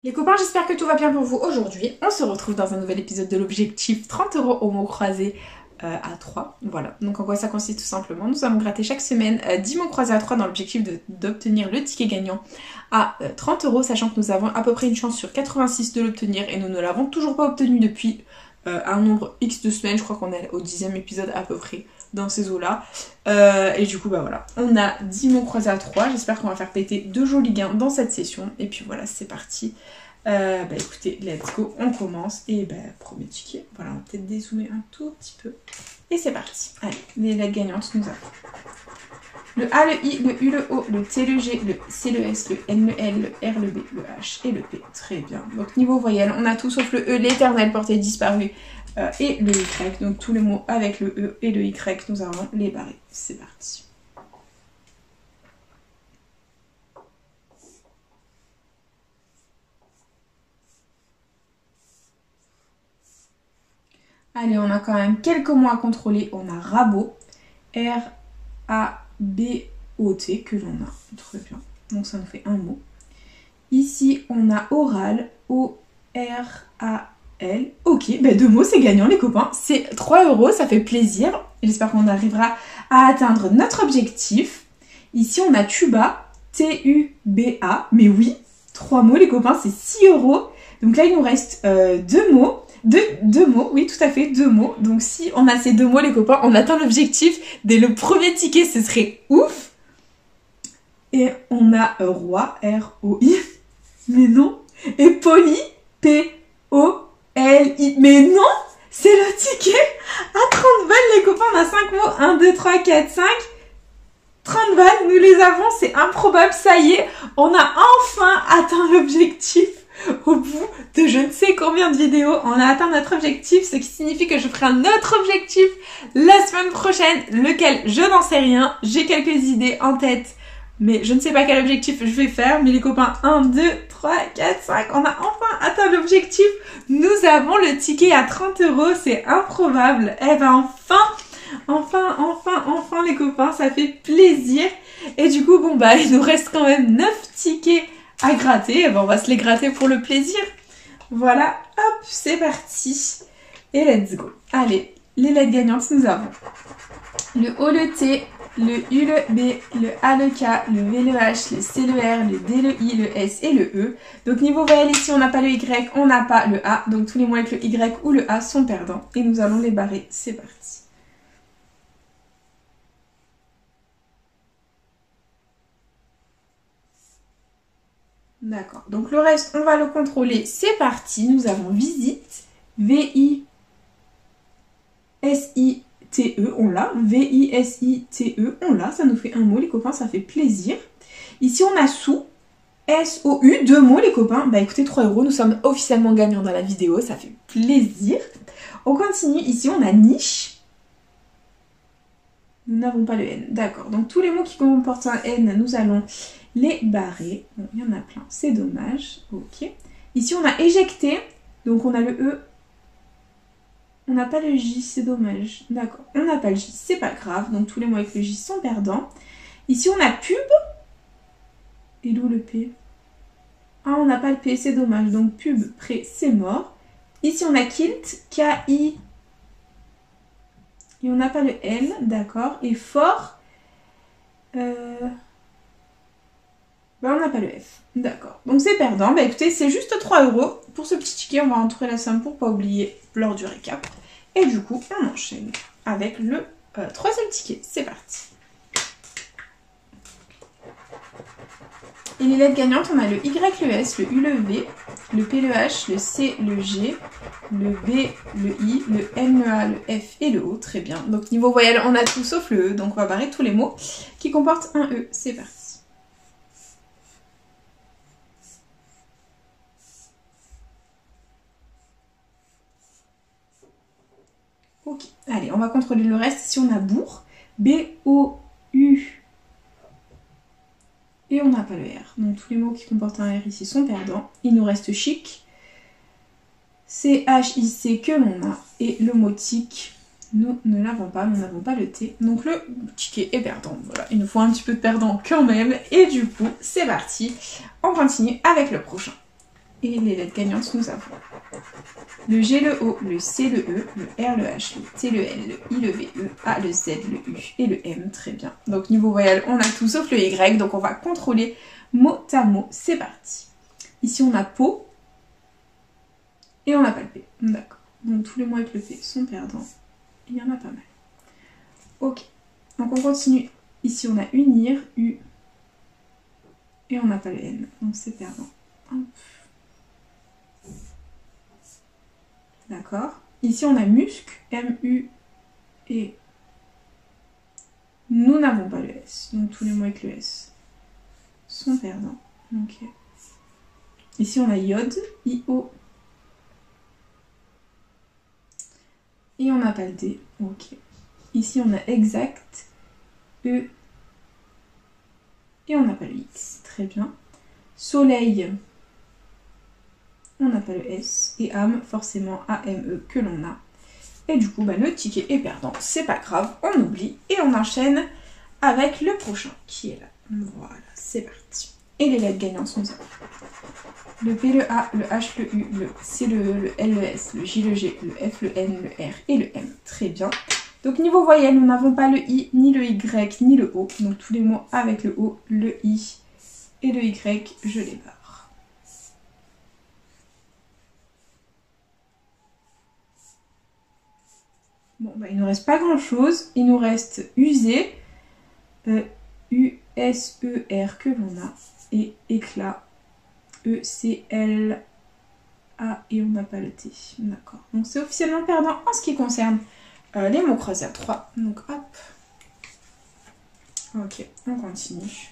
Les copains, j'espère que tout va bien pour vous aujourd'hui. On se retrouve dans un nouvel épisode de l'objectif 30 € au mot croisé à 3. Voilà, donc en quoi ça consiste tout simplement. Nous allons gratter chaque semaine 10 mots croisés à 3 dans l'objectif d'obtenir le ticket gagnant à 30 €, sachant que nous avons à peu près une chance sur 86 de l'obtenir et nous ne l'avons toujours pas obtenu depuis un nombre X de semaines. Je crois qu'on est au 10e épisode à peu près dans ces eaux-là. Et du coup, bah voilà, on a 10 mots croisés à 3. J'espère qu'on va faire péter de jolis gains dans cette session. Et puis voilà, c'est parti. Bah écoutez, let's go, on commence. Et bah, premier ticket. Voilà, on va peut-être dézoomer un tout petit peu. Et c'est parti. Allez, les lettres gagnantes, nous avons le A, le I, le U, le O, le T, le G, le C, le S, le N, le L, le R, le B, le H et le P. Très bien. Donc niveau voyelle, on a tout sauf le E, l'éternel porté disparu et le Y. Donc tous les mots avec le E et le Y, nous avons les barrés. C'est parti. Allez, on a quand même quelques mots à contrôler. On a rabot, R-A-B-O-T, que l'on a. Très bien. Donc ça nous fait un mot. Ici, on a oral, O-R-A-L. Ok, ben 2 mots, c'est gagnant les copains. C'est 3 €, ça fait plaisir. J'espère qu'on arrivera à atteindre notre objectif. Ici, on a tuba, T-U-B-A. Mais oui, 3 mots les copains, c'est 6 €. Donc là, il nous reste 2 mots. Deux mots, oui, tout à fait, 2 mots. Donc si on a ces 2 mots, les copains, on atteint l'objectif dès le premier ticket, ce serait ouf. Et on a roi, R-O-I, mais non. Et poli, P-O-L-I, mais non, c'est le ticket à 30 balles, les copains. On a 5 mots, 1, 2, 3, 4, 5. 30 balles, nous les avons, c'est improbable, ça y est, on a enfin atteint l'objectif. Au bout de je ne sais combien de vidéos, on a atteint notre objectif, ce qui signifie que je ferai un autre objectif la semaine prochaine, lequel je n'en sais rien. J'ai quelques idées en tête, mais je ne sais pas quel objectif je vais faire. Mais les copains, 1, 2, 3, 4, 5, on a enfin atteint l'objectif. Nous avons le ticket à 30 €, c'est improbable. Eh ben enfin les copains, ça fait plaisir. Et du coup, bon bah, il nous reste quand même 9 tickets à gratter. Et ben, on va se les gratter pour le plaisir. Voilà, hop, c'est parti. Et let's go. Allez, les lettres gagnantes, nous avons le O, le T, le U, le B, le A, le K, le V, le H, le C, le R, le D, le I, le S et le E. Donc niveau voyelle, ici on n'a pas le Y, on n'a pas le A. Donc tous les mots avec le Y ou le A sont perdants. Et nous allons les barrer. C'est parti. D'accord, donc le reste, on va le contrôler. C'est parti, nous avons visite, V-I-S-I-T-E, on l'a. V-I-S-I-T-E, on l'a, ça nous fait un mot, les copains, ça fait plaisir. Ici, on a sous, S-O-U, 2 mots, les copains. Bah écoutez, 3 €, nous sommes officiellement gagnants dans la vidéo, ça fait plaisir. On continue, ici, on a niche. Nous n'avons pas le N, d'accord. Donc tous les mots qui comportent un N, nous allons les barrer. Bon, il y en a plein, c'est dommage. Ok. Ici, on a éjecté. Donc, on a le E. On n'a pas le J, c'est dommage. D'accord. On n'a pas le J, c'est pas grave. Donc, tous les mots avec le J sont perdants. Ici, on a pub. Et d'où le P? Ah, on n'a pas le P, c'est dommage. Donc, pub, pré, c'est mort. Ici, on a kilt. K-I. Et on n'a pas le L, d'accord. Et fort. Bah, on n'a pas le F. D'accord. Donc c'est perdant. Bah écoutez, c'est juste 3 €. Pour ce petit ticket, on va entrer la somme pour pas oublier lors du récap. Et du coup, on enchaîne avec le 3e ticket. C'est parti. Et les lettres gagnantes, on a le Y, le S, le U, le V, le P, le H, le C, le G, le B, le I, le N, le A, le F et le O. Très bien. Donc niveau voyelle, on a tout sauf le E. Donc on va barrer tous les mots qui comportent un E. C'est parti. Ok, allez, on va contrôler le reste. Si on a bourg, B-O-U, et on n'a pas le R. Donc tous les mots qui comportent un R ici sont perdants. Il nous reste chic, C-H-I-C que l'on a, et le mot tic, nous ne l'avons pas, nous n'avons pas le T. Donc le ticket est perdant. Voilà, il nous faut un petit peu de perdant quand même. Et du coup, c'est parti. On continue avec le prochain. Et les lettres gagnantes, nous avons le G, le O, le C, le E, le R, le H, le T, le N, le I, le V, le A, le Z, le U et le M. Très bien. Donc niveau voyelle, on a tout sauf le Y. Donc on va contrôler mot à mot. C'est parti. Ici, on a peau. Et on n'a pas le P. D'accord. Donc tous les mots avec le P sont perdants. Il y en a pas mal. Ok. Donc on continue. Ici, on a unir, U. Et on n'a pas le N. Donc c'est perdant. Hop. D'accord. Ici, on a musc, M-U, et nous n'avons pas le S. Donc, tous les mots avec le S sont perdants. Ok. Ici, on a iode, I-O. Et on n'a pas le D. Ok. Ici, on a exact, E. Et on n'a pas le X. Très bien. Soleil. On n'a pas le S, et âme, forcément A-M-E que l'on a. Et du coup, le ticket est perdant, c'est pas grave, on oublie et on enchaîne avec le prochain qui est là. Voilà, c'est parti. Et les lettres gagnantes nous avons le P, le A, le H, le U, le C, le E, le L, le S, le J, le G, le F, le N, le R et le M. Très bien. Donc niveau voyelle, nous n'avons pas le I, ni le Y, ni le O. Donc tous les mots avec le O, le I et le Y, je les barre. Bon, il ne nous reste pas grand chose. Il nous reste usé, U-S-E-R que l'on a, et éclat, E-C-L-A, et on n'a pas le T. D'accord. Donc c'est officiellement perdant en ce qui concerne les mots croisés à 3. Donc hop. Ok, on continue.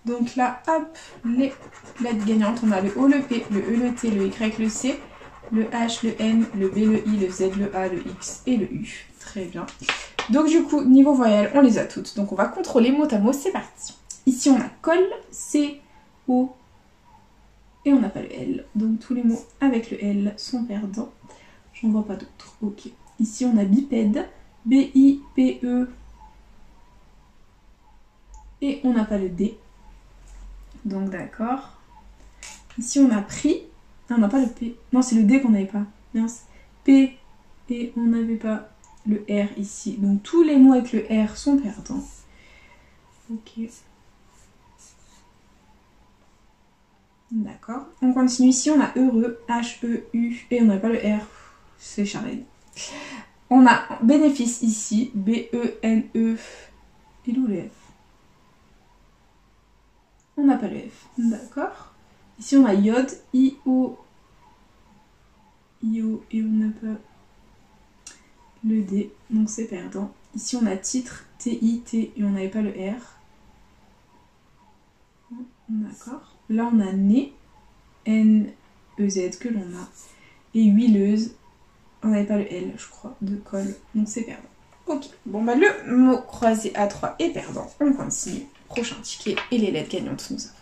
Donc là, hop, les lettres gagnantes. On a le O, le P, le E, le T, le Y, le C, le H, le N, le B, le I, le Z, le A, le X et le U. Très bien. Donc du coup, niveau voyelle, on les a toutes. Donc on va contrôler mot à mot, c'est parti. Ici, on a col, C, O, et on n'a pas le L. Donc tous les mots avec le L sont perdants. J'en vois pas d'autres. Ok. Ici, on a bipède, B-I-P-E, et on n'a pas le D. Donc d'accord. Ici, on a pris. Ah, on n'a pas le P. Non, c'est le D qu'on n'avait pas. Mince. P. Et on n'avait pas le R ici. Donc tous les mots avec le R sont perdants. Ok. D'accord. On continue ici. On a heureux. H-E-U. Et on n'a pas le R. C'est Charlène. On a bénéfice ici. B-E-N-E. Et où le F? On n'a pas le F. D'accord. Ici, on a iode, I-O, I-O, et on n'a pas le D, donc c'est perdant. Ici, on a titre, T-I-T, et on n'avait pas le R. D'accord. Là, on a nez, N-E-Z, que l'on a. Et huileuse, on n'avait pas le L, je crois, de col, donc c'est perdant. Ok, bon le mot croisé à 3 est perdant. On continue. Prochain ticket, et les lettres gagnantes nous avons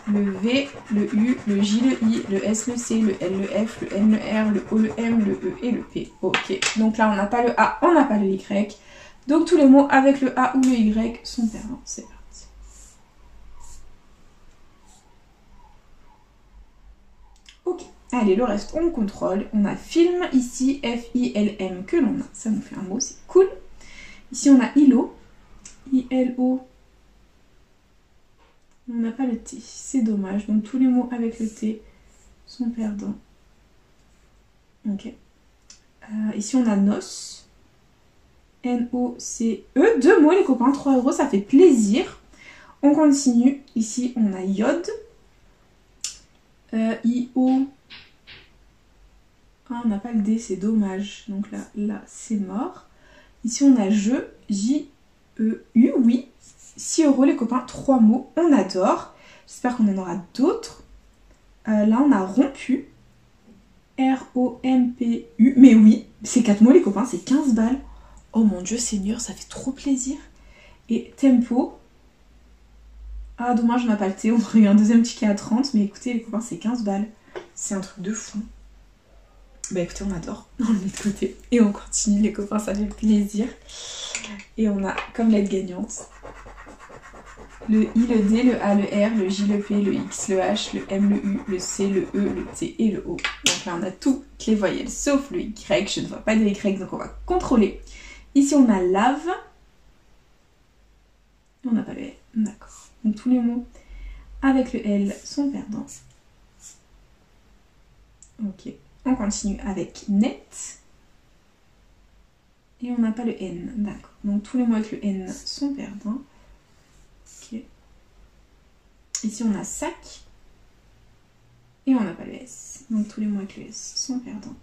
le V, le U, le J, le I, le S, le C, le L, le F, le N, le R, le O, le M, le E et le P. Ok, donc là on n'a pas le A, on n'a pas le Y. Donc tous les mots avec le A ou le Y sont perdants. C'est parti. Ok, allez, le reste on contrôle. On a film ici, F-I-L-M que l'on a. Ça nous fait un mot, c'est cool. Ici on a ILO, I-L-O. On n'a pas le T, c'est dommage. Donc tous les mots avec le T sont perdants. Ok. Ici on a NOS. N-O-C-E. 2 mots les copains, 3 €, ça fait plaisir. On continue. Ici on a iode. I-O. Ah, on n'a pas le D, c'est dommage. Donc là c'est mort. Ici on a je, J-E-U, oui. 6 € les copains, 3 mots, on adore. J'espère qu'on en aura d'autres. Là on a rompu. R-O-M-P-U. Mais oui, c'est 4 mots les copains, c'est 15 balles. Oh mon dieu Seigneur, ça fait trop plaisir. Et tempo. Ah dommage, on n'a pas le T, on aurait eu un deuxième ticket à 30. Mais écoutez les copains, c'est 15 balles. C'est un truc de fou. Bah écoutez, on adore. On le met de côté. Et on continue les copains, ça fait plaisir. Et on a comme lettre gagnante le I, le D, le A, le R, le J, le P, le X, le H, le M, le U, le C, le E, le T et le O. Donc là on a toutes les voyelles sauf le Y, je ne vois pas de Y donc on va contrôler. Ici on a lave, on n'a pas le L, d'accord. Donc tous les mots avec le L sont perdants. Ok, on continue avec net. Et on n'a pas le N, d'accord. Donc tous les mots avec le N sont perdants. Ok. Ici on a sac. Et on n'a pas le S. Donc tous les mots avec le S sont perdants.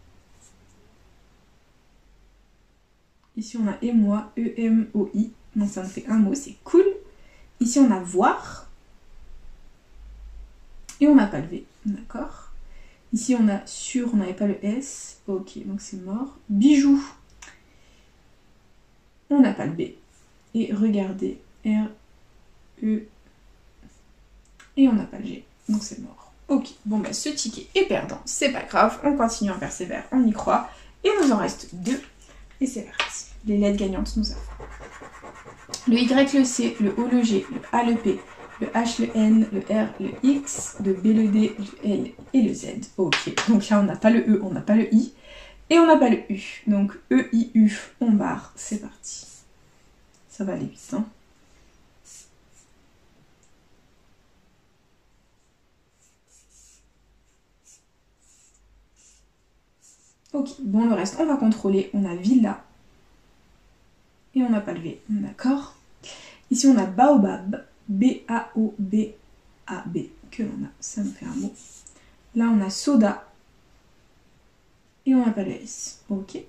Ici on a émoi, E-M-O-I. Donc ça nous fait un mot, c'est cool. Ici on a voir. Et on n'a pas le V, d'accord. Ici on a sur, on n'avait pas le S. Ok, donc c'est mort. Bijoux. On n'a pas le B. Et regardez, R, E, et on n'a pas le G. Donc c'est mort. Ok, bon bah ce ticket est perdant, c'est pas grave, on continue, on persévère, on y croit. Et il nous en reste 2. Et c'est parti. Les lettres gagnantes nous avons le Y, le C, le O, le G, le A, le P, le H, le N, le R, le X, le B, le D, le L et le Z. Ok, donc là on n'a pas le E, on n'a pas le I. Et on n'a pas le U. Donc E, I, U, on barre. C'est parti. Ça va aller vite, hein. Ok, bon le reste, on va contrôler. On a villa. Et on n'a pas le V. D'accord. Ici on a baobab. B-A-O-B-A-B. Que l'on a. Ça nous fait un mot. Là on a soda. Et on n'a pas le S. Ok. Et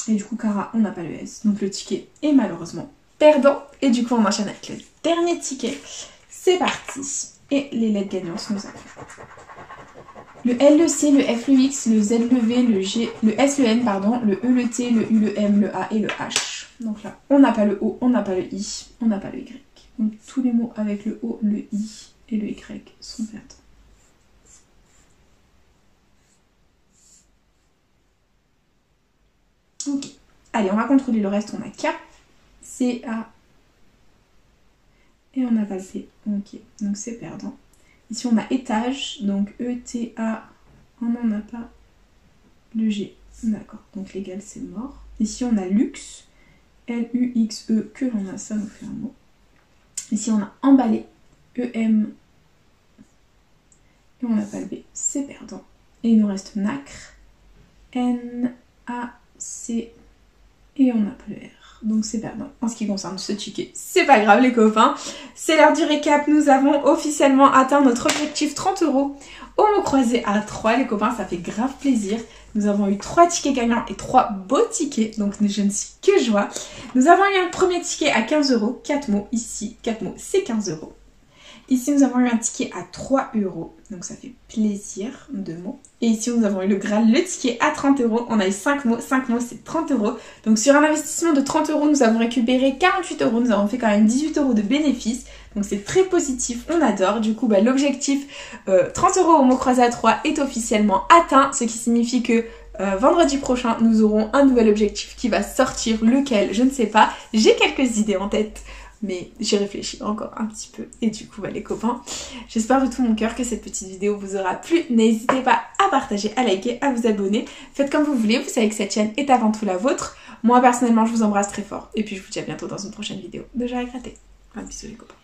du coup, Cara, on n'a pas le S. Donc le ticket est malheureusement perdant. Et du coup, on enchaîne avec le dernier ticket. C'est parti. Et les lettres gagnantes nous avons le L, le C, le F, le X, le Z, le V, le G, le S, le N, pardon, le E, le T, le U, le M, le A et le H. Donc là, on n'a pas le O, on n'a pas le I, on n'a pas le Y. Donc tous les mots avec le O, le I et le Y sont perdants. Ok. Allez, on va contrôler le reste. On a K, C, A. Et on n'a pas le P. Ok, donc c'est perdant. Ici, on a étage. Donc E, T, A. On n'en a pas le G. D'accord, donc l'égal, c'est mort. Ici, on a luxe. L, U, X, E. Que l'on a, ça nous fait un mot. Ici, on a emballé. E, M. Et on n'a pas le B. C'est perdant. Et il nous reste nacre. N, A, C. Et on n'a pas le R. Donc c'est perdant. En ce qui concerne ce ticket, c'est pas grave les copains. C'est l'heure du récap. Nous avons officiellement atteint notre objectif 30 € au mot croisé à 3 les copains. Ça fait grave plaisir. Nous avons eu 3 tickets gagnants et 3 beaux tickets. Donc je ne suis que joie. Nous avons eu un premier ticket à 15 €. 4 mots ici. 4 mots c'est 15 €. Ici, nous avons eu un ticket à 3 €, donc ça fait plaisir, 2 mots. Et ici, nous avons eu le Graal, le ticket à 30 €. On a eu 5 mots c'est 30 €. Donc sur un investissement de 30 €, nous avons récupéré 48 €. Nous avons fait quand même 18 € de bénéfices. Donc c'est très positif, on adore. Du coup, l'objectif 30 € au mot croisé à 3 est officiellement atteint, ce qui signifie que vendredi prochain, nous aurons un nouvel objectif qui va sortir. Lequel, je ne sais pas. J'ai quelques idées en tête. Mais j'y réfléchis encore un petit peu. Et du coup, les copains, j'espère de tout mon cœur que cette petite vidéo vous aura plu. N'hésitez pas à partager, à liker, à vous abonner. Faites comme vous voulez, vous savez que cette chaîne est avant tout la vôtre. Moi, personnellement, je vous embrasse très fort. Et puis, je vous dis à bientôt dans une prochaine vidéo de J'ai à gratter. Un bisou les copains.